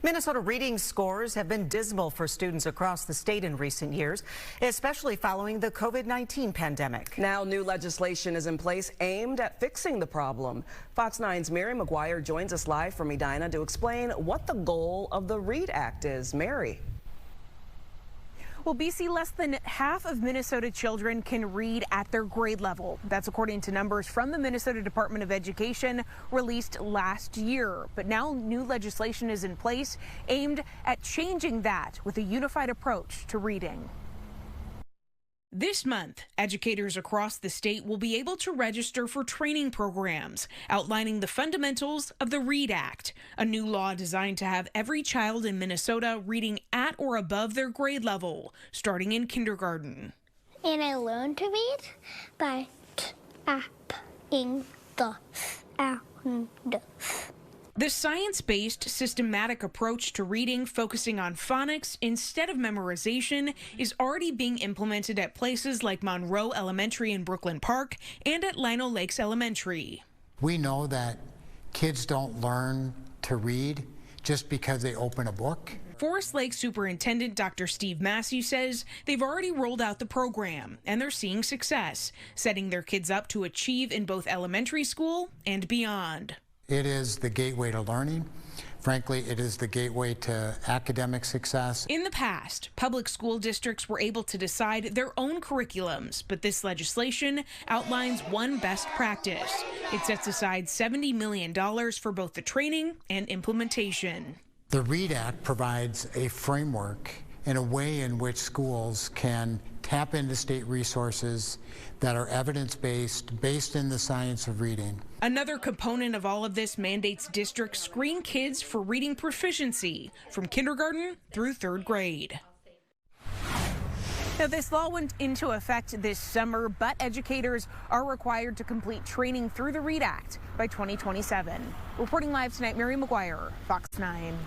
Minnesota reading scores have been dismal for students across the state in recent years, especially following the COVID-19 pandemic. Now new legislation is in place aimed at fixing the problem. Fox 9's Mary McGuire joins us live from Edina to explain what the goal of the READ Act is. Mary. Well, BC, less than half of Minnesota children can read at their grade level. That's according to numbers from the Minnesota Department of Education released last year. But now new legislation is in place aimed at changing that with a unified approach to reading. This month, educators across the state will be able to register for training programs outlining the fundamentals of the READ Act, a new law designed to have every child in Minnesota reading at or above their grade level, starting in kindergarten. And I learned to read by tapping the sound. The science-based, systematic approach to reading, focusing on phonics instead of memorization, is already being implemented at places like Monroe Elementary in Brooklyn Park and at Lino Lakes Elementary. We know that kids don't learn to read just because they open a book. Forest Lake Superintendent Dr. Steve Massey says they've already rolled out the program and they're seeing success, setting their kids up to achieve in both elementary school and beyond. It is the gateway to learning. Frankly, it is the gateway to academic success. In the past, public school districts were able to decide their own curriculums, but this legislation outlines one best practice. It sets aside $70 million for both the training and implementation. The READ Act provides a framework and a way in which schools can tap into state resources that are evidence-based, based in the science of reading. Another component of all of this mandates districts screen kids for reading proficiency from kindergarten through third grade. Now, this law went into effect this summer, but educators are required to complete training through the READ Act by 2027. Reporting live tonight, Mary McGuire, Fox 9.